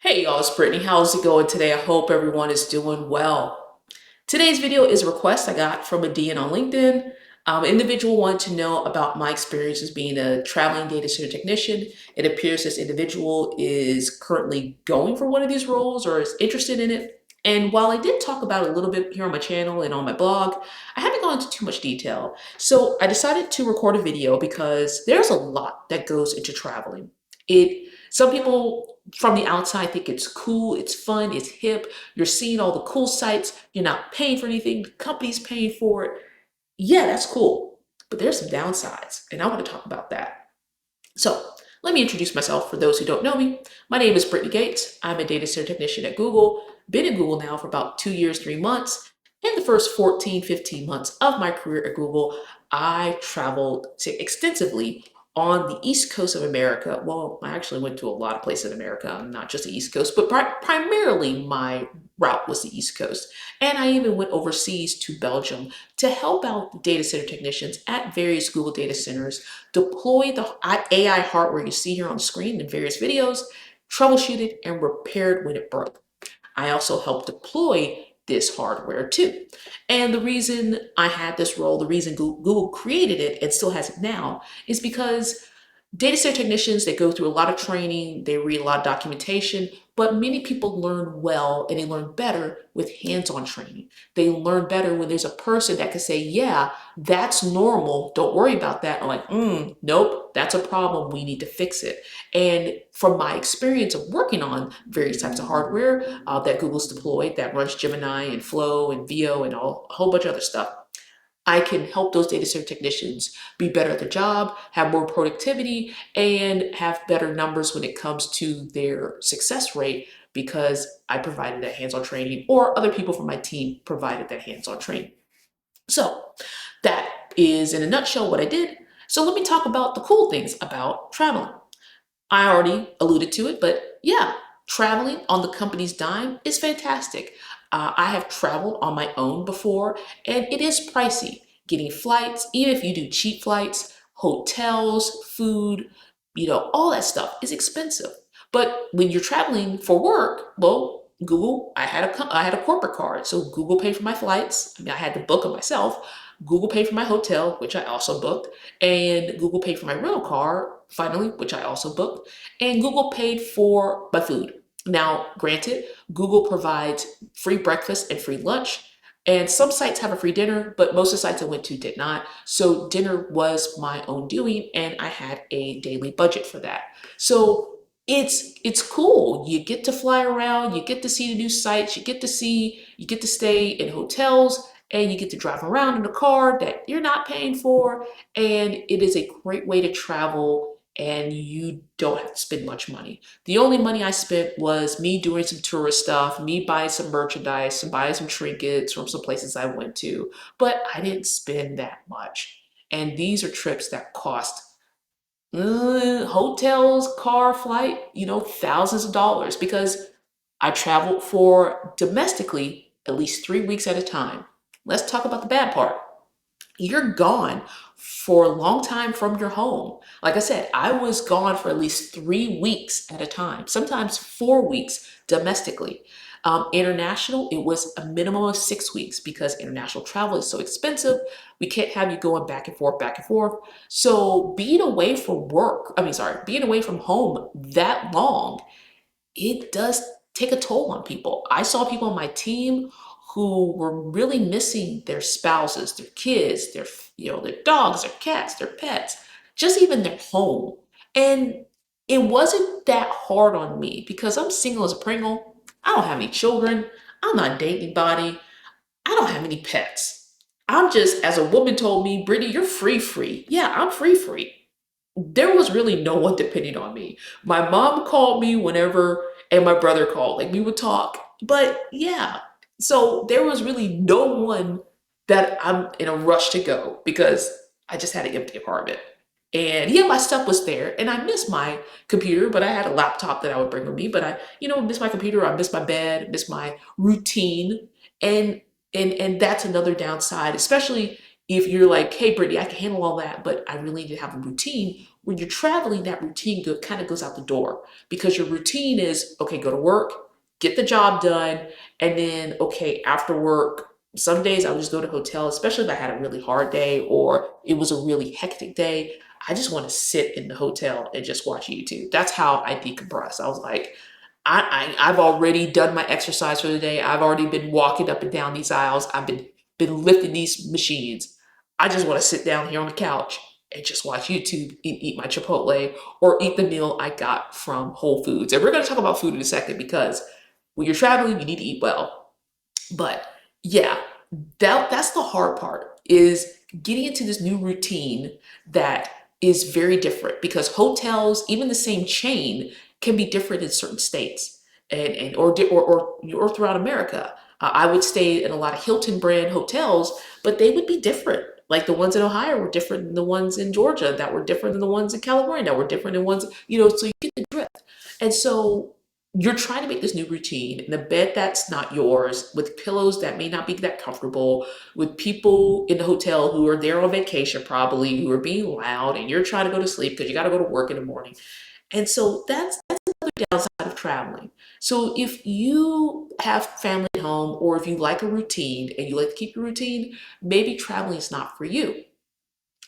Hey y'all, it's Brittany. How's it going today? I hope everyone is doing well. Today's video is a request I got from a DN on LinkedIn. Individual wanted to know about my experience as being a traveling data center technician. It appears this individual is currently going for one of these roles or is interested in it. And while I did talk about it a little bit here on my channel and on my blog, I haven't gone into too much detail. So I decided to record a video because there's a lot that goes into traveling. Some people from the outside think it's cool, it's fun, it's hip. You're seeing all the cool sites. You're not paying for anything. The company's paying for it. Yeah, that's cool. But there's some downsides, and I want to talk about that. So let me introduce myself for those who don't know me. My name is Brittany Gates. I'm a data center technician at Google. Been at Google now for about 2 years, 3 months. In the first 14, 15 months of my career at Google, I traveled extensively on the East Coast of America. Well, I actually went to a lot of places in America, not just the East Coast, but primarily my route was the East Coast. And I even went overseas to Belgium to help out data center technicians at various Google data centers deploy the AI hardware you see here on the screen in various videos, troubleshoot it, and repair it when it broke. I also helped deploy this hardware too. And the reason I had this role, the reason Google created it and still has it now, is because data center technicians, they go through a lot of training, they read a lot of documentation, but many people learn well and they learn better with hands-on training. They learn better when there's a person that can say, yeah, that's normal, don't worry about that. I'm like, nope, that's a problem, we need to fix it. And from my experience of working on various types of hardware that Google's deployed that runs Gemini and Flow and VO and a whole bunch of other stuff, I can help those data center technicians be better at their job, have more productivity, and have better numbers when it comes to their success rate because I provided that hands-on training or other people from my team provided that hands-on training. So that is in a nutshell what I did. So let me talk about the cool things about traveling. I already alluded to it, but yeah, traveling on the company's dime is fantastic. I have traveled on my own before, and it is pricey. Getting flights, even if you do cheap flights, hotels, food, all that stuff is expensive. But when you're traveling for work, well, Google, I had a corporate card, so Google paid for my flights. I mean, I had to book them myself. Google paid for my hotel, which I also booked, and Google paid for my rental car, finally, which I also booked, and Google paid for my food. Now, granted, Google provides free breakfast and free lunch, and some sites have a free dinner, but most of the sites I went to did not. So dinner was my own doing, and I had a daily budget for that. So it's cool. You get to fly around, you get to see the new sites, you get to stay in hotels, and you get to drive around in a car that you're not paying for, and it is a great way to travel and you don't have to spend much money. The only money I spent was me doing some tourist stuff, me buying some merchandise, and buying some trinkets from some places I went to, but I didn't spend that much. And these are trips that cost hotels, car, flight, thousands of dollars because I traveled for domestically at least 3 weeks at a time. Let's talk about the bad part. You're gone for a long time from your home. Like I said, I was gone for at least 3 weeks at a time, sometimes 4 weeks domestically. International, it was a minimum of 6 weeks because international travel is so expensive. We can't have you going back and forth, back and forth. So being away from being away from home that long, it does take a toll on people. I saw people on my team who were really missing their spouses, their kids, their dogs, their cats, their pets, just even their home. And it wasn't that hard on me because I'm single as a Pringle. I don't have any children. I'm not dating anybody. I don't have any pets. I'm just, as a woman told me, Brittany, you're free. Yeah, I'm free. There was really no one depending on me. My mom called me whenever, and my brother called. Like we would talk. But yeah, so there was really no one that I'm in a rush to go because I just had an empty apartment. And yeah, my stuff was there, and I miss my computer, but I had a laptop that I would bring with me. But I, miss my computer, I miss my bed, miss my routine, and and that's another downside, especially if you're like, hey, Brittany, I can handle all that, but I really need to have a routine. when you're traveling, that routine kind of goes out the door because your routine is, okay, go to work, get the job done, and then, okay, after work, some days I would just go to a hotel, especially if I had a really hard day or it was a really hectic day. I just want to sit in the hotel and just watch YouTube. That's how I decompress. I was like, I've already done my exercise for the day. I've already been walking up and down these aisles. I've been lifting these machines. I just want to sit down here on the couch and just watch YouTube, eat my Chipotle, or eat the meal I got from Whole Foods. And we're going to talk about food in a second because when you're traveling, you need to eat well. But yeah, that's the hard part is getting into this new routine that is very different because hotels, even the same chain, can be different in certain states and or throughout America. I would stay in a lot of Hilton brand hotels, but they would be different. Like the ones in Ohio were different than the ones in Georgia, that were different than the ones in California, that were different than ones, so you get the drift. And so you're trying to make this new routine in a bed that's not yours, with pillows that may not be that comfortable, with people in the hotel who are there on vacation probably, who are being loud, and you're trying to go to sleep because you got to go to work in the morning. And so that's another downside of traveling. So if you have family at home, or if you like a routine and you like to keep your routine, maybe traveling is not for you.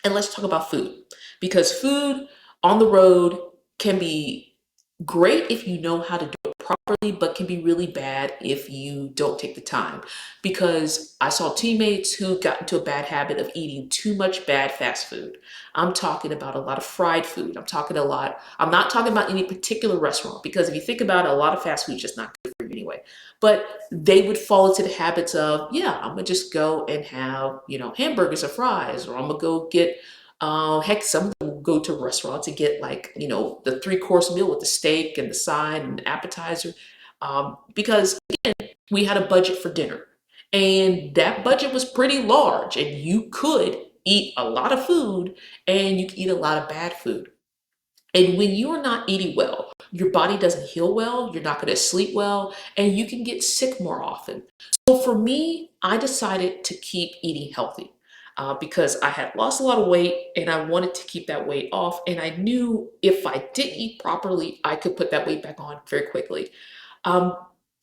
And let's talk about food, because food on the road can be great if you know how to do it properly, but can be really bad if you don't take the time. Because I saw teammates who got into a bad habit of eating too much bad fast food. I'm talking about a lot of fried food. I'm not talking about any particular restaurant, because if you think about it, a lot of fast food is just not good for you anyway. But they would fall into the habits of, yeah, I'm gonna just go and have, hamburgers or fries, or I'm gonna go get heck, some of them will go to restaurants and get, like, the three-course meal with the steak and the side and appetizer. Because again, we had a budget for dinner, and that budget was pretty large, and you could eat a lot of food and you could eat a lot of bad food. And when you are not eating well, your body doesn't heal well, you're not going to sleep well, and you can get sick more often. So for me, I decided to keep eating healthy because I had lost a lot of weight and I wanted to keep that weight off. And I knew if I didn't eat properly, I could put that weight back on very quickly. Um,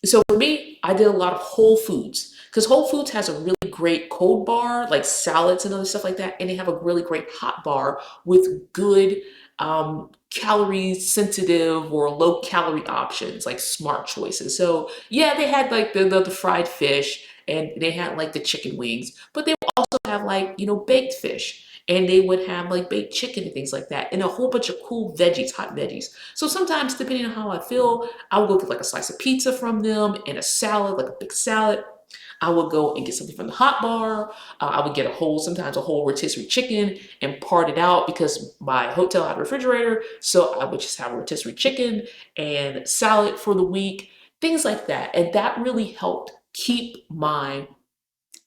so for me, I did a lot of Whole Foods because Whole Foods has a really great cold bar, like salads and other stuff like that, and they have a really great hot bar with good calorie sensitive or low calorie options, like smart choices. So yeah, they had like the fried fish, and they had like the chicken wings, but they would also have, like, baked fish. And they would have like baked chicken and things like that, and a whole bunch of cool veggies, hot veggies. So sometimes, depending on how I feel, I would go get like a slice of pizza from them and a salad, like a big salad. I would go and get something from the hot bar. I would get sometimes a whole rotisserie chicken and part it out because my hotel had a refrigerator. So I would just have a rotisserie chicken and salad for the week, things like that. And that really helped keep my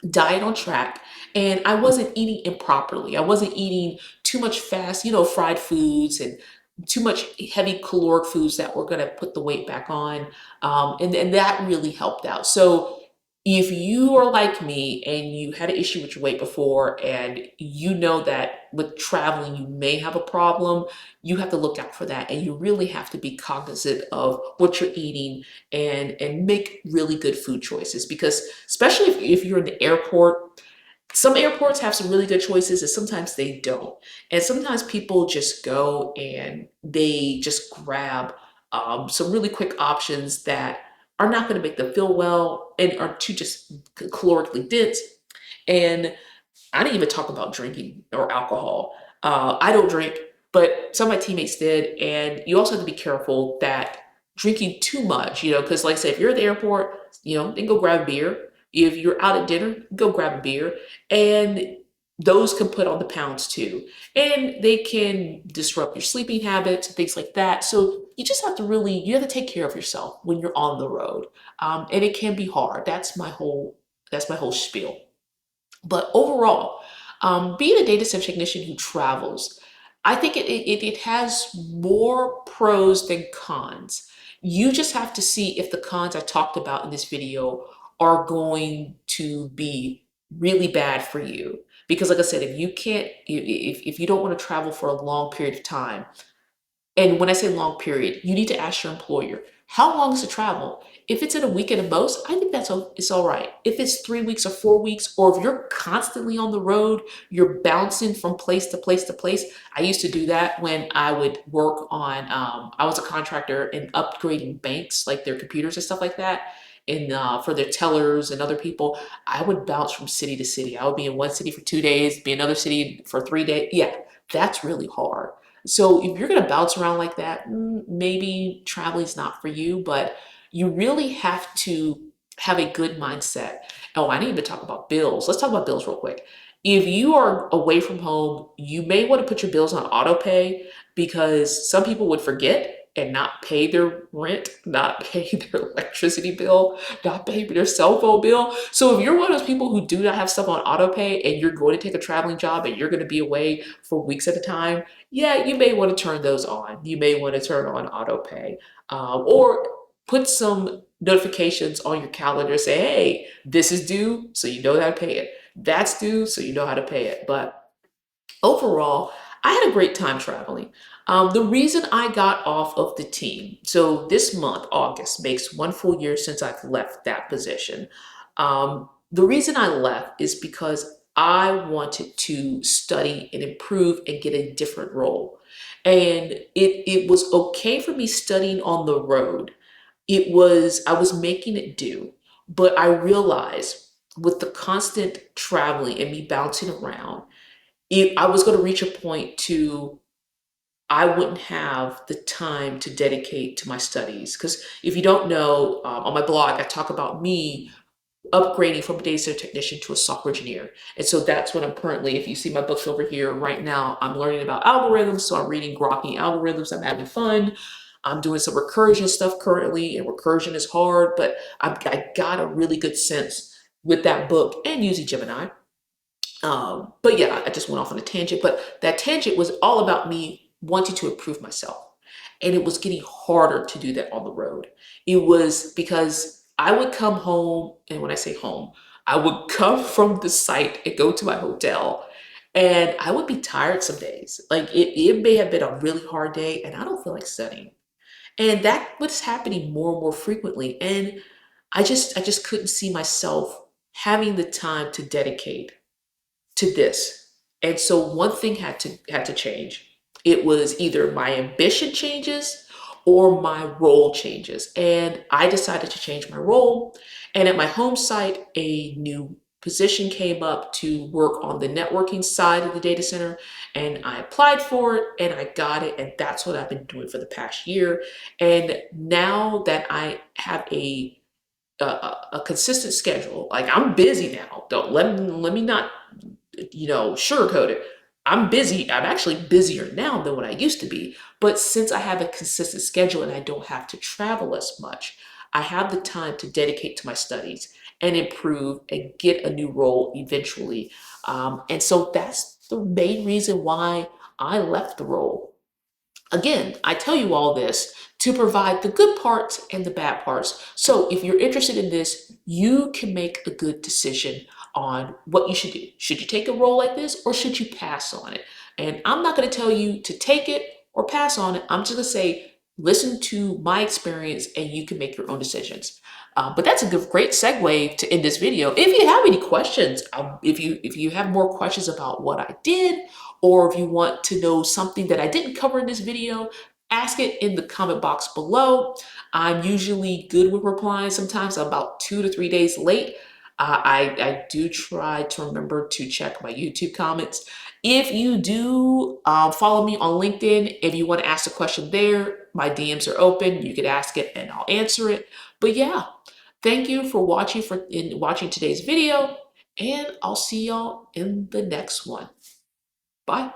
diet on track, and I wasn't eating improperly. I wasn't eating too much fast, fried foods and too much heavy caloric foods that were going to put the weight back on. And that really helped out. So if you are like me and you had an issue with your weight before, and you know that with traveling you may have a problem, you have to look out for that, and you really have to be cognizant of what you're eating and make really good food choices. Because especially if you're in the airport, some airports have some really good choices and sometimes they don't. And sometimes people just go and they just grab some really quick options that are not going to make them feel well and are too just calorically dense. And I didn't even talk about drinking or alcohol. I don't drink, but some of my teammates did. And you also have to be careful that drinking too much, because, like I say, if you're at the airport, then go grab a beer. If you're out at dinner, go grab a beer. And those can put on the pounds too. And they can disrupt your sleeping habits and things like that. So you have to take care of yourself when you're on the road. And it can be hard. That's my whole spiel. But overall, being a data center technician who travels, I think it has more pros than cons. You just have to see if the cons I talked about in this video are going to be really bad for you. Because like I said, if you can't, if you don't want to travel for a long period of time, and when I say long period, you need to ask your employer, how long is the travel? If it's in a week at the most, I think it's all right. If it's 3 weeks or 4 weeks, or if you're constantly on the road, you're bouncing from place to place to place. I used to do that when I would work on, I was a contractor in upgrading banks, like their computers and stuff like that. And for their tellers and other people, I would bounce from city to city. I would be in one city for 2 days, be in another city for 3 days. Yeah, that's really hard. So if you're going to bounce around like that, maybe traveling is not for you, but you really have to have a good mindset. Oh, I need to talk about bills. Let's talk about bills real quick. If you are away from home, you may want to put your bills on auto pay because some people would forget and not pay their rent, not pay their electricity bill, not pay their cell phone bill. So if you're one of those people who do not have stuff on auto pay and you're going to take a traveling job and you're going to be away for weeks at a time, yeah, you may want to turn those on. You may want to turn on auto pay, or put some notifications on your calendar. Say, hey, this is due, so you know how to pay it. That's due, so you know how to pay it. But overall, I had a great time traveling. The reason I got off of the team, so this month, August, makes 1 full year since I've left that position. The reason I left is because I wanted to study and improve and get a different role. And it was okay for me studying on the road. I was making it do, but I realized with the constant traveling and me bouncing around, I was going to reach a point to I wouldn't have the time to dedicate to my studies. Because if you don't know, on my blog, I talk about me upgrading from a data center technician to a software engineer. And so that's what I'm currently, if you see my books over here right now, I'm learning about algorithms. So I'm reading grokking algorithms. I'm having fun. I'm doing some recursion stuff currently, and recursion is hard, but I got a really good sense with that book and using Gemini. But yeah, I just went off on a tangent. But that tangent was all about me wanting to improve myself. And it was getting harder to do that on the road. It was because I would come home, and when I say home, I would come from the site and go to my hotel. And I would be tired some days. Like it may have been a really hard day, and I don't feel like studying. And that was happening more and more frequently. And I just couldn't see myself having the time to dedicate to this. And so one thing had to change. It was either my ambition changes or my role changes. And I decided to change my role. And at my home site, a new position came up to work on the networking side of the data center. And I applied for it and I got it. And that's what I've been doing for the past year. And now that I have a consistent schedule, like I'm busy now. Don't let me not sugarcoat it. I'm busy. I'm actually busier now than what I used to be. But since I have a consistent schedule and I don't have to travel as much, I have the time to dedicate to my studies and improve and get a new role eventually. And so that's the main reason why I left the role. Again, I tell you all this to provide the good parts and the bad parts. So if you're interested in this, you can make a good decision on what you should do. Should you take a role like this or should you pass on it? And I'm not going to tell you to take it or pass on it. I'm just going to say, listen to my experience and you can make your own decisions. But that's a great segue to end this video. If you have any questions, if you have more questions about what I did, or if you want to know something that I didn't cover in this video, ask it in the comment box below. I'm usually good with replying. Sometimes I'm about 2 to 3 days late. I do try to remember to check my YouTube comments. If you do follow me on LinkedIn, if you want to ask a question there, my DMs are open. You can ask it and I'll answer it. But yeah, thank you for watching today's video, and I'll see y'all in the next one. Bye.